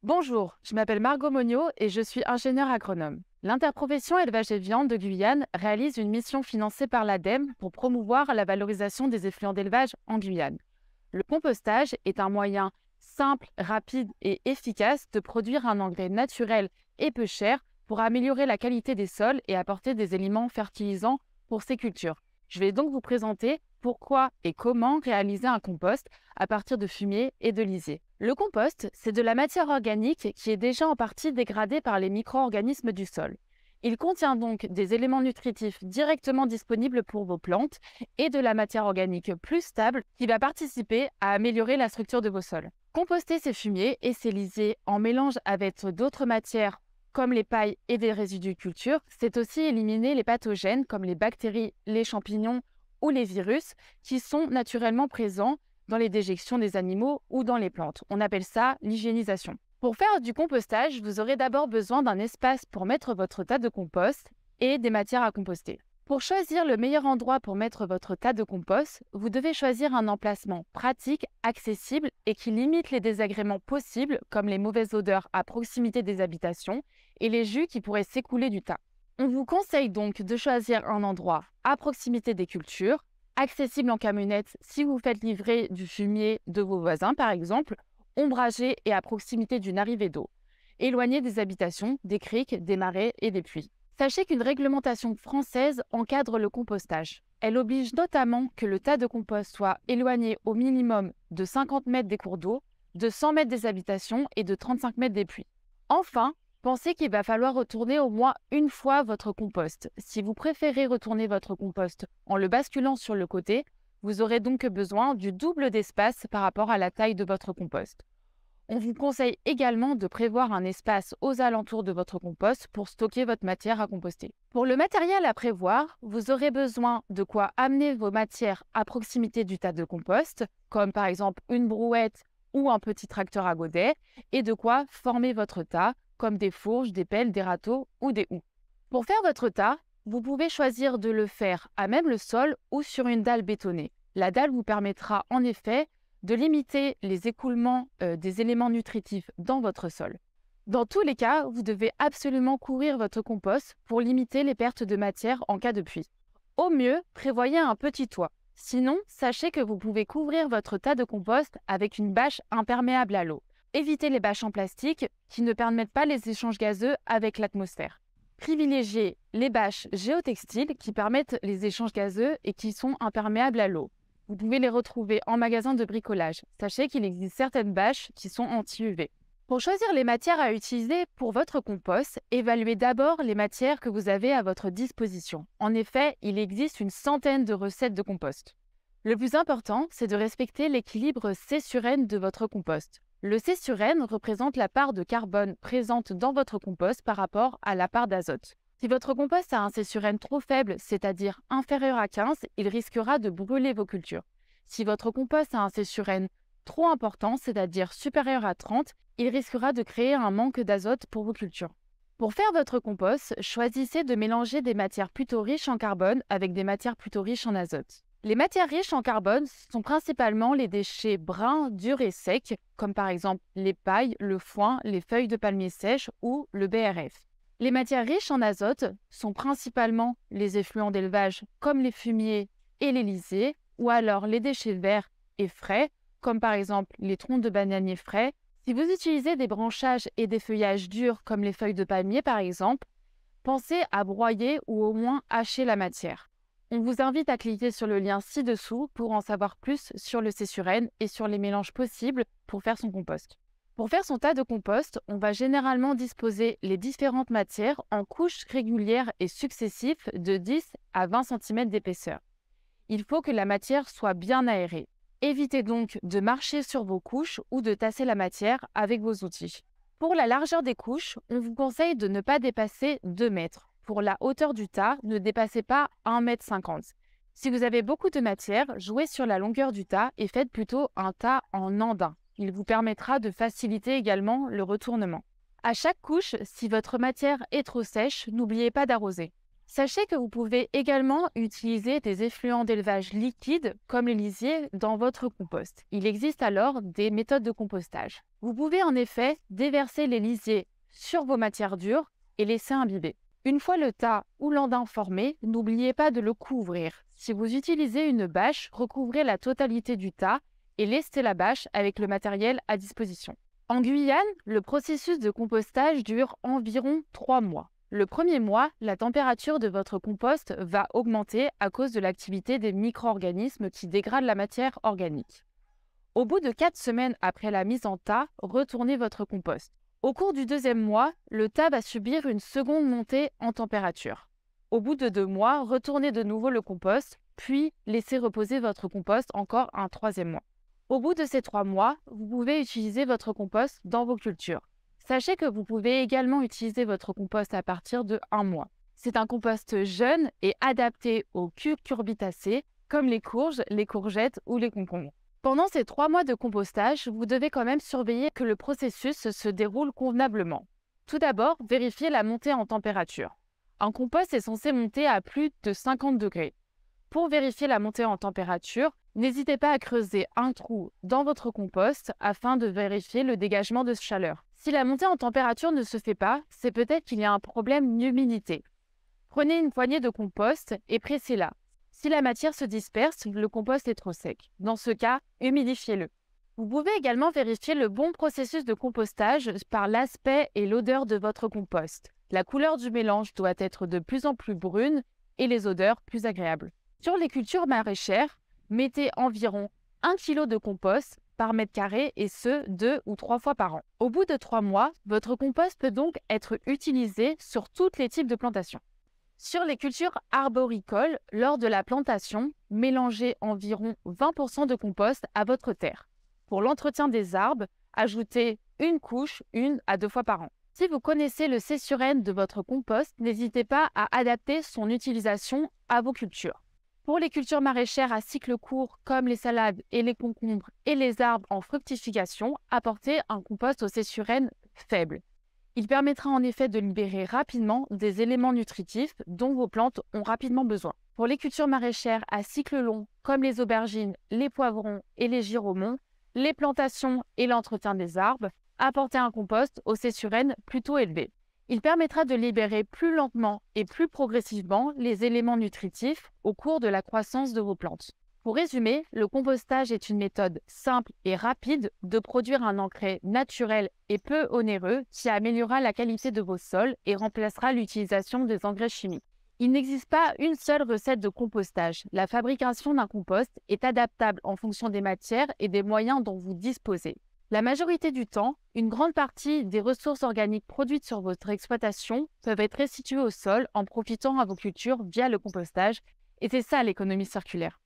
Bonjour, je m'appelle Margot Monio et je suis ingénieure agronome. L'interprofession élevage et viande de Guyane réalise une mission financée par l'ADEME pour promouvoir la valorisation des effluents d'élevage en Guyane. Le compostage est un moyen simple, rapide et efficace de produire un engrais naturel et peu cher pour améliorer la qualité des sols et apporter des éléments fertilisants pour ces cultures. Je vais donc vous présenter pourquoi et comment réaliser un compost à partir de fumier et de lisier. Le compost, c'est de la matière organique qui est déjà en partie dégradée par les micro-organismes du sol. Il contient donc des éléments nutritifs directement disponibles pour vos plantes et de la matière organique plus stable qui va participer à améliorer la structure de vos sols. Composter ces fumiers et ces lisiers en mélange avec d'autres matières comme les pailles et des résidus culture, c'est aussi éliminer les pathogènes comme les bactéries, les champignons ou les virus qui sont naturellement présents dans les déjections des animaux ou dans les plantes. On appelle ça l'hygiénisation. Pour faire du compostage, vous aurez d'abord besoin d'un espace pour mettre votre tas de compost et des matières à composter. Pour choisir le meilleur endroit pour mettre votre tas de compost, vous devez choisir un emplacement pratique, accessible et qui limite les désagréments possibles comme les mauvaises odeurs à proximité des habitations et les jus qui pourraient s'écouler du tas. On vous conseille donc de choisir un endroit à proximité des cultures, accessible en camionnette si vous faites livrer du fumier de vos voisins par exemple, ombragé et à proximité d'une arrivée d'eau, éloigné des habitations, des criques, des marais et des puits. Sachez qu'une réglementation française encadre le compostage. Elle oblige notamment que le tas de compost soit éloigné au minimum de 50 mètres des cours d'eau, de 100 mètres des habitations et de 35 mètres des puits. Enfin, pensez qu'il va falloir retourner au moins une fois votre compost. Si vous préférez retourner votre compost en le basculant sur le côté, vous aurez donc besoin du double d'espace par rapport à la taille de votre compost. On vous conseille également de prévoir un espace aux alentours de votre compost pour stocker votre matière à composter. Pour le matériel à prévoir, vous aurez besoin de quoi amener vos matières à proximité du tas de compost, comme par exemple une brouette ou un petit tracteur à godet, et de quoi former votre tas, comme des fourches, des pelles, des râteaux ou des houes. Pour faire votre tas, vous pouvez choisir de le faire à même le sol ou sur une dalle bétonnée. La dalle vous permettra en effet de limiter les écoulements des éléments nutritifs dans votre sol. Dans tous les cas, vous devez absolument couvrir votre compost pour limiter les pertes de matière en cas de pluie. Au mieux, prévoyez un petit toit. Sinon, sachez que vous pouvez couvrir votre tas de compost avec une bâche imperméable à l'eau. Évitez les bâches en plastique qui ne permettent pas les échanges gazeux avec l'atmosphère. Privilégiez les bâches géotextiles qui permettent les échanges gazeux et qui sont imperméables à l'eau. Vous pouvez les retrouver en magasin de bricolage. Sachez qu'il existe certaines bâches qui sont anti-UV. Pour choisir les matières à utiliser pour votre compost, évaluez d'abord les matières que vous avez à votre disposition. En effet, il existe une centaine de recettes de compost. Le plus important, c'est de respecter l'équilibre C sur N de votre compost. Le C sur N représente la part de carbone présente dans votre compost par rapport à la part d'azote. Si votre compost a un C sur N trop faible, c'est-à-dire inférieur à 15, il risquera de brûler vos cultures. Si votre compost a un C sur N trop important, c'est-à-dire supérieur à 30, il risquera de créer un manque d'azote pour vos cultures. Pour faire votre compost, choisissez de mélanger des matières plutôt riches en carbone avec des matières plutôt riches en azote. Les matières riches en carbone sont principalement les déchets bruns, durs et secs, comme par exemple les pailles, le foin, les feuilles de palmier sèches ou le BRF. Les matières riches en azote sont principalement les effluents d'élevage comme les fumiers et les lisiers, ou alors les déchets verts et frais, comme par exemple les troncs de bananiers frais. Si vous utilisez des branchages et des feuillages durs comme les feuilles de palmier par exemple, pensez à broyer ou au moins hacher la matière. On vous invite à cliquer sur le lien ci-dessous pour en savoir plus sur le C sur N et sur les mélanges possibles pour faire son compost. Pour faire son tas de compost, on va généralement disposer les différentes matières en couches régulières et successives de 10 à 20 cm d'épaisseur. Il faut que la matière soit bien aérée. Évitez donc de marcher sur vos couches ou de tasser la matière avec vos outils. Pour la largeur des couches, on vous conseille de ne pas dépasser 2 mètres. Pour la hauteur du tas, ne dépassez pas 1,50 m. Si vous avez beaucoup de matière, jouez sur la longueur du tas et faites plutôt un tas en andin. Il vous permettra de faciliter également le retournement. À chaque couche, si votre matière est trop sèche, n'oubliez pas d'arroser. Sachez que vous pouvez également utiliser des effluents d'élevage liquides comme les lisiers dans votre compost. Il existe alors des méthodes de compostage. Vous pouvez en effet déverser les lisiers sur vos matières dures et laisser imbiber. Une fois le tas ou l'andin formé, n'oubliez pas de le couvrir. Si vous utilisez une bâche, recouvrez la totalité du tas et laissez la bâche avec le matériel à disposition. En Guyane, le processus de compostage dure environ 3 mois. Le premier mois, la température de votre compost va augmenter à cause de l'activité des micro-organismes qui dégradent la matière organique. Au bout de 4 semaines après la mise en tas, retournez votre compost. Au cours du deuxième mois, le tas va subir une seconde montée en température. Au bout de 2 mois, retournez de nouveau le compost, puis laissez reposer votre compost encore un troisième mois. Au bout de ces 3 mois, vous pouvez utiliser votre compost dans vos cultures. Sachez que vous pouvez également utiliser votre compost à partir de 1 mois. C'est un compost jeune et adapté aux cucurbitacées comme les courges, les courgettes ou les concombres. Pendant ces 3 mois de compostage, vous devez quand même surveiller que le processus se déroule convenablement. Tout d'abord, vérifiez la montée en température. Un compost est censé monter à plus de 50 degrés. Pour vérifier la montée en température, n'hésitez pas à creuser un trou dans votre compost afin de vérifier le dégagement de chaleur. Si la montée en température ne se fait pas, c'est peut-être qu'il y a un problème d'humidité. Prenez une poignée de compost et pressez-la. Si la matière se disperse, le compost est trop sec. Dans ce cas, humidifiez-le. Vous pouvez également vérifier le bon processus de compostage par l'aspect et l'odeur de votre compost. La couleur du mélange doit être de plus en plus brune et les odeurs plus agréables. Sur les cultures maraîchères, mettez environ 1 kg de compost par mètre carré et ce, 2 ou 3 fois par an. Au bout de 3 mois, votre compost peut donc être utilisé sur tous les types de plantations. Sur les cultures arboricoles, lors de la plantation, mélangez environ 20% de compost à votre terre. Pour l'entretien des arbres, ajoutez une couche 1 à 2 fois par an. Si vous connaissez le céssurène de votre compost, n'hésitez pas à adapter son utilisation à vos cultures. Pour les cultures maraîchères à cycle court, comme les salades et les concombres et les arbres en fructification, apportez un compost au céssurène faible. Il permettra en effet de libérer rapidement des éléments nutritifs dont vos plantes ont rapidement besoin. Pour les cultures maraîchères à cycle long, comme les aubergines, les poivrons et les giromons, les plantations et l'entretien des arbres, apportez un compost au céssurène plutôt élevé. Il permettra de libérer plus lentement et plus progressivement les éléments nutritifs au cours de la croissance de vos plantes. Pour résumer, le compostage est une méthode simple et rapide de produire un engrais naturel et peu onéreux qui améliorera la qualité de vos sols et remplacera l'utilisation des engrais chimiques. Il n'existe pas une seule recette de compostage. La fabrication d'un compost est adaptable en fonction des matières et des moyens dont vous disposez. La majorité du temps, une grande partie des ressources organiques produites sur votre exploitation peuvent être restituées au sol en profitant à vos cultures via le compostage, et c'est ça l'économie circulaire.